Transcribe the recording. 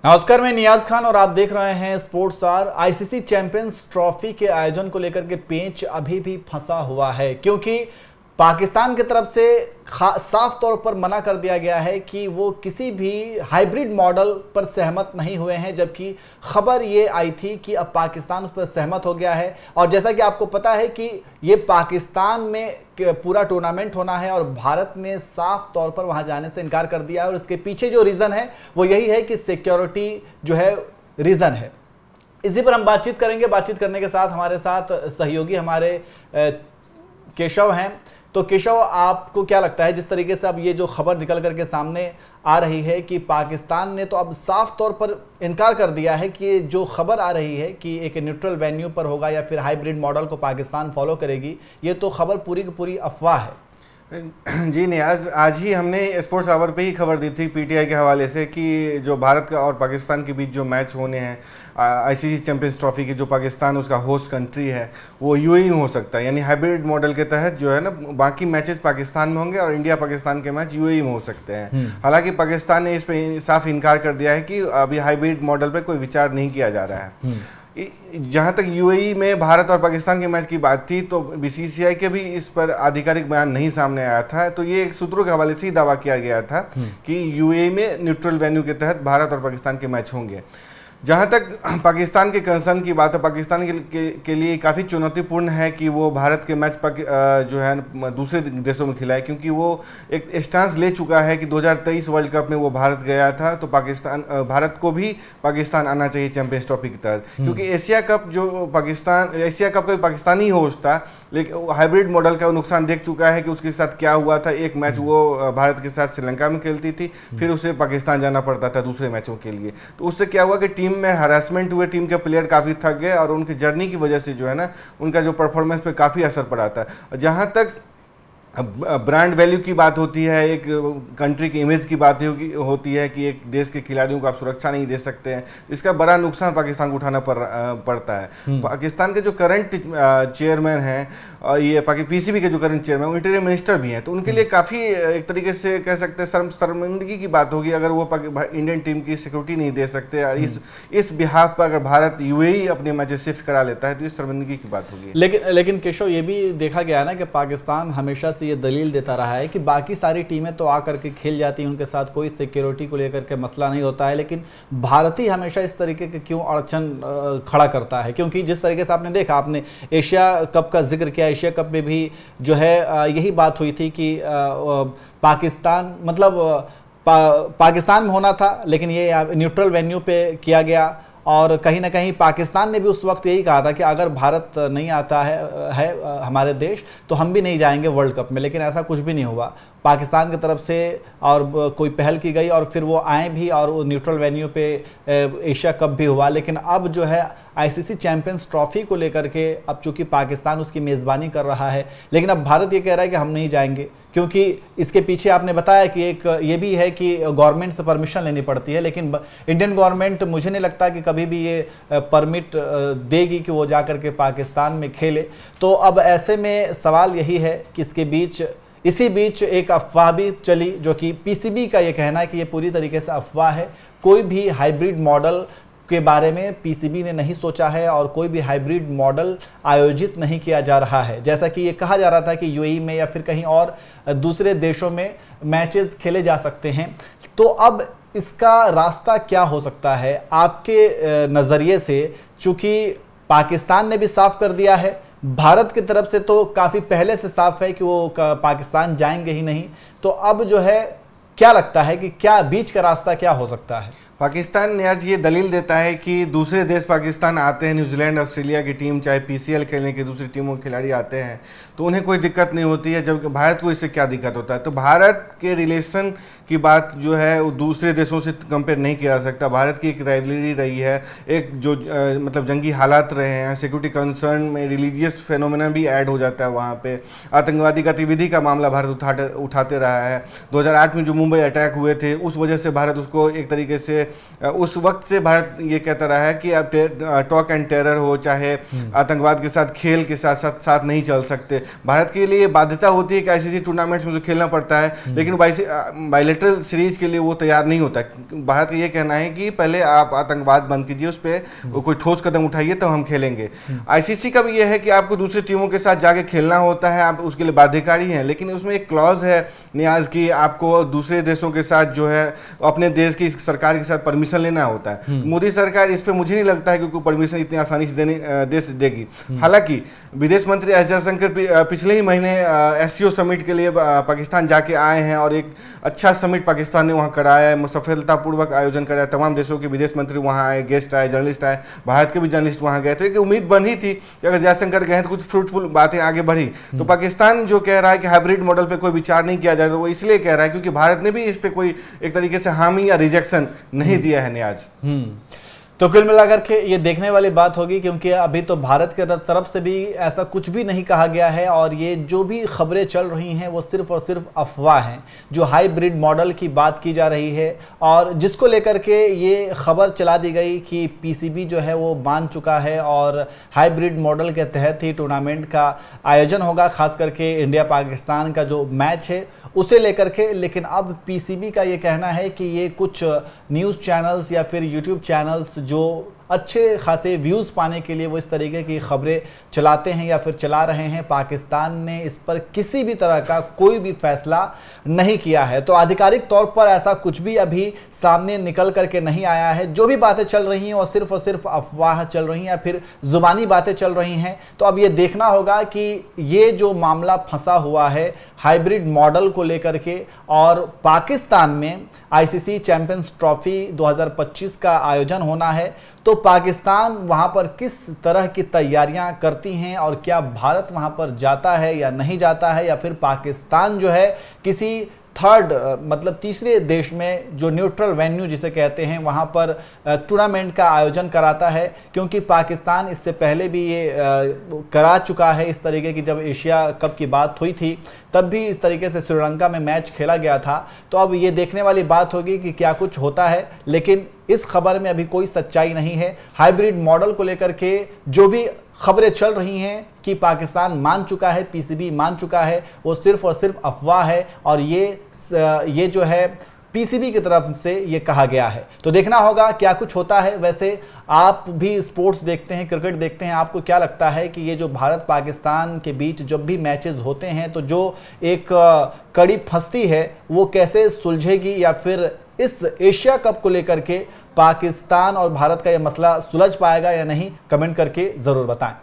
नमस्कार, मैं नियाज खान और आप देख रहे हैं sports star. ICC champions trophy के आयोजन को लेकर के पेंच अभी भी फंसा हुआ है, क्योंकि पाकिस्तान की तरफ से साफ तौर पर मना कर दिया गया है कि वो किसी भी हाइब्रिड मॉडल पर सहमत नहीं हुए हैं, जबकि खबर ये आई थी कि अब पाकिस्तान उस पर सहमत हो गया है। और जैसा कि आपको पता है कि ये पाकिस्तान में पूरा टूर्नामेंट होना है और भारत ने साफ तौर पर वहां जाने से इनकार कर दिया है। और इसके पीछे जो रीज़न है वो यही है कि सिक्योरिटी जो है रीज़न है। इसी पर हम बातचीत करेंगे। बातचीत करने के साथ हमारे साथ सहयोगी हमारे केशव हैं। तो केशव, आपको क्या लगता है, जिस तरीके से अब ये जो खबर निकल करके सामने आ रही है कि पाकिस्तान ने तो अब साफ तौर पर इनकार कर दिया है कि जो खबर आ रही है कि एक न्यूट्रल वेन्यू पर होगा या फिर हाइब्रिड मॉडल को पाकिस्तान फॉलो करेगी, ये तो खबर पूरी की पूरी अफवाह है। जी नहीं, आज ही हमने स्पोर्ट्स आवर पे ही खबर दी थी पीटीआई के हवाले से कि जो भारत का और पाकिस्तान के बीच जो मैच होने हैं आईसीसी चैंपियंस ट्रॉफी की, जो पाकिस्तान उसका होस्ट कंट्री है, वो यूएई में हो सकता है। यानी हाइब्रिड मॉडल के तहत जो है ना, बाकी मैचेस पाकिस्तान में होंगे और इंडिया पाकिस्तान के मैच यूएई में हो सकते हैं। हालांकि पाकिस्तान ने इस पर साफ इनकार कर दिया है कि अभी हाइब्रिड मॉडल पर कोई विचार नहीं किया जा रहा है। जहाँ तक यूएई में भारत और पाकिस्तान के मैच की बात थी, तो बीसीसीआई के भी इस पर आधिकारिक बयान नहीं सामने आया था। तो ये एक सूत्रों के हवाले से ही दावा किया गया था कि यूएई में न्यूट्रल वेन्यू के तहत भारत और पाकिस्तान के मैच होंगे। जहाँ तक पाकिस्तान के कंसर्न की बात है, पाकिस्तान के लिए काफ़ी चुनौतीपूर्ण है कि वो भारत के मैच जो है दूसरे देशों में खिलाए, क्योंकि वो एक स्टांस ले चुका है कि 2023 वर्ल्ड कप में वो भारत गया था, तो भारत को भी पाकिस्तान आना चाहिए चैंपियंस ट्रॉफी के तहत। क्योंकि एशिया कप का पाकिस्तानी होस्ट था, लेकिन हाइब्रिड मॉडल का नुकसान देख चुका है कि उसके साथ क्या हुआ था। एक मैच वो भारत के साथ श्रीलंका में खेलती थी, फिर उसे पाकिस्तान जाना पड़ता था दूसरे मैचों के लिए। तो उससे क्या हुआ कि टीम में हरासमेंट हुए, टीम के प्लेयर काफ़ी थक गए और उनकी जर्नी की वजह से जो है ना, उनका जो परफॉर्मेंस पे काफ़ी असर पड़ा था। जहाँ तक ब्रांड वैल्यू की बात होती है, एक कंट्री की इमेज की बात होती है कि एक देश के खिलाड़ियों को आप सुरक्षा नहीं दे सकते हैं, इसका बड़ा नुकसान पाकिस्तान को उठाना पड़ता है। पाकिस्तान के जो करंट चेयरमैन हैं, ये पीसीबी के जो करंट चेयरमैन, वो इंटीरियर मिनिस्टर भी हैं, तो उनके लिए काफ़ी एक तरीके से कह सकते हैं शर्मिंदगी की बात होगी अगर वो इंडियन टीम की सिक्योरिटी नहीं दे सकते। और इस बिहाफ पर अगर भारत यूएई अपने मैचेस शिफ्ट करा लेता है तो इस शर्मिंदगी की बात होगी। लेकिन केशव, ये भी देखा गया ना कि पाकिस्तान हमेशा ये दलील देता रहा है कि बाकी सारी टीमें तो आकर के खेल जाती हैं, उनके साथ कोई सिक्योरिटी को लेकर के मसला नहीं होता है, लेकिन भारत ही हमेशा इस तरीके के क्यों अड़चन खड़ा करता है। क्योंकि जिस तरीके से आपने देखा, आपने एशिया कप का जिक्र किया, एशिया कप में भी जो है यही बात हुई थी कि पाकिस्तान मतलब पाकिस्तान में होना था, लेकिन ये न्यूट्रल वेन्यू पे किया गया। और कहीं ना कहीं पाकिस्तान ने भी उस वक्त यही कहा था कि अगर भारत नहीं आता है हमारे देश, तो हम भी नहीं जाएंगे वर्ल्ड कप में। लेकिन ऐसा कुछ भी नहीं हुआ, पाकिस्तान की तरफ से और कोई पहल की गई और फिर वो आए भी और वो न्यूट्रल वेन्यू पे एशिया कप भी हुआ। लेकिन अब जो है आईसीसी चैंपियंस ट्रॉफी को लेकर के, अब चूंकि पाकिस्तान उसकी मेज़बानी कर रहा है, लेकिन अब भारत ये कह रहा है कि हम नहीं जाएंगे, क्योंकि इसके पीछे आपने बताया कि एक ये भी है कि गवर्नमेंट से परमिशन लेनी पड़ती है। लेकिन इंडियन गवर्नमेंट, मुझे नहीं लगता कि कभी भी ये परमिट देगी कि वो जा करके पाकिस्तान में खेले। तो अब ऐसे में सवाल यही है कि इसी बीच एक अफवाह भी चली, जो कि पीसीबी का ये कहना है कि ये पूरी तरीके से अफवाह है। कोई भी हाइब्रिड मॉडल के बारे में पीसीबी ने नहीं सोचा है और कोई भी हाइब्रिड मॉडल आयोजित नहीं किया जा रहा है। जैसा कि ये कहा जा रहा था कि यूएई में या फिर कहीं और दूसरे देशों में मैचेस खेले जा सकते हैं। तो अब इसका रास्ता क्या हो सकता है आपके नज़रिए से? चूँकि पाकिस्तान ने भी साफ कर दिया है, भारत की तरफ से तो काफ़ी पहले से साफ है कि वो पाकिस्तान जाएंगे ही नहीं। तो अब जो है, क्या लगता है कि क्या बीच का रास्ता क्या हो सकता है? पाकिस्तान ने आज ये दलील देता है कि दूसरे देश पाकिस्तान आते हैं, न्यूजीलैंड ऑस्ट्रेलिया की टीम, चाहे पीसीएल खेलने की दूसरी टीमों के खिलाड़ी आते हैं, तो उन्हें कोई दिक्कत नहीं होती है, जबकि भारत को इससे क्या दिक्कत होता है। तो भारत के रिलेशन की बात जो है वो दूसरे देशों से कंपेयर नहीं किया जा सकता। भारत की एक राइवलरी रही है, एक जो मतलब जंगी हालात रहे हैं, सिक्योरिटी कंसर्न में रिलीजियस फेनोमेना भी ऐड हो जाता है वहाँ पे। आतंकवादी गतिविधि का मामला भारत उठाते रहा है। 2008 में जो मुंबई अटैक हुए थे, उस वजह से भारत उसको एक तरीके से उस वक्त से भारत ये कहता रहा है कि अब टॉक एंड टेरर हो, चाहे आतंकवाद के साथ खेल के साथ साथ साथ नहीं चल सकते। भारत के लिए बाध्यता होती है कि आईसीसी टूर्नामेंट्स में जो खेलना पड़ता है, लेकिन बायलैटरल सीरीज के लिए वो तैयार नहीं होता। भारत का ये कहना है कि पहले आप आतंकवाद बंद कीजिए, उस पर कोई ठोस कदम उठाइए तो हम खेलेंगे। आईसीसी का भी ये है कि आपको दूसरी टीमों के साथ जाके खेलना होता है, आप उसके लिए बाध्यकारी हैं, लेकिन उसमें एक क्लॉज है नियाज की, आपको दूसरे देशों के साथ जो है अपने देश की सरकार के साथ परमिशन लेना होता है। मोदी सरकार इस पे मुझे नहीं लगता है कि कोई परमिशन इतनी आसानी से देगी। हालांकि विदेश मंत्री एस जयशंकर पिछले ही महीने एससीओ समिट के लिए पाकिस्तान जाके आए हैं और एक अच्छा समिट पाकिस्तान ने वहाँ कराया है, सफलतापूर्वक आयोजन कराया। तमाम देशों के विदेश मंत्री वहाँ आए, गेस्ट आए, जर्नलिस्ट आए, भारत के भी जर्नलिस्ट वहाँ गए। तो एक उम्मीद बनी थी कि अगर जयशंकर गए तो कुछ फ्रूटफुल बातें आगे बढ़ी। तो पाकिस्तान जो कह रहा है कि हाइब्रिड मॉडल पे कोई विचार नहीं किया जाए, तो वो इसलिए कह रहा है क्योंकि भारत ने भी इस पे कोई एक तरीके से हामी या रिजेक्शन नहीं दिया है न्याज। तो कुल मिलाकर के ये देखने वाली बात होगी, क्योंकि अभी तो भारत की तरफ से भी ऐसा कुछ भी नहीं कहा गया है और ये जो भी खबरें चल रही हैं वो सिर्फ और सिर्फ अफवाह हैं। जो हाइब्रिड मॉडल की बात की जा रही है और जिसको लेकर के ये खबर चला दी गई कि पीसीबी जो है वो मान चुका है और हाइब्रिड मॉडल के तहत ही टूर्नामेंट का आयोजन होगा, खास करके इंडिया पाकिस्तान का जो मैच है उसे लेकर के। लेकिन अब पीसीबी का ये कहना है कि ये कुछ न्यूज़ चैनल्स या फिर यूट्यूब चैनल्स जो अच्छे खासे व्यूज़ पाने के लिए वो इस तरीके की खबरें चलाते हैं या फिर चला रहे हैं, पाकिस्तान ने इस पर किसी भी तरह का कोई भी फैसला नहीं किया है। तो आधिकारिक तौर पर ऐसा कुछ भी अभी सामने निकल करके नहीं आया है। जो भी बातें चल रही हैं और सिर्फ अफवाह चल रही हैं या फिर जुबानी बातें चल रही हैं। तो अब ये देखना होगा कि ये जो मामला फंसा हुआ है हाइब्रिड मॉडल को लेकर के और पाकिस्तान में आईसीसी चैंपियंस ट्रॉफी 2025 का आयोजन होना है, तो पाकिस्तान वहां पर किस तरह की तैयारियां करती हैं और क्या भारत वहां पर जाता है या नहीं जाता है, या फिर पाकिस्तान जो है किसी थर्ड मतलब तीसरे देश में जो न्यूट्रल वेन्यू जिसे कहते हैं वहां पर टूर्नामेंट का आयोजन कराता है। क्योंकि पाकिस्तान इससे पहले भी ये करा चुका है इस तरीके की, जब एशिया कप की बात हुई थी तब भी इस तरीके से श्रीलंका में मैच खेला गया था। तो अब ये देखने वाली बात होगी कि क्या कुछ होता है, लेकिन इस खबर में अभी कोई सच्चाई नहीं है। हाइब्रिड मॉडल को लेकर के जो भी खबरें चल रही हैं कि पाकिस्तान मान चुका है, पीसीबी मान चुका है, वो सिर्फ और सिर्फ अफवाह है और ये जो है पीसीबी की तरफ से ये कहा गया है। तो देखना होगा क्या कुछ होता है। वैसे आप भी स्पोर्ट्स देखते हैं, क्रिकेट देखते हैं, आपको क्या लगता है कि ये जो भारत पाकिस्तान के बीच जब भी मैचेस होते हैं तो जो एक कड़ी फंसती है वो कैसे सुलझेगी, या फिर इस एशिया कप को लेकर के पाकिस्तान और भारत का ये मसला सुलझ पाएगा या नहीं, कमेंट करके ज़रूर बताएं।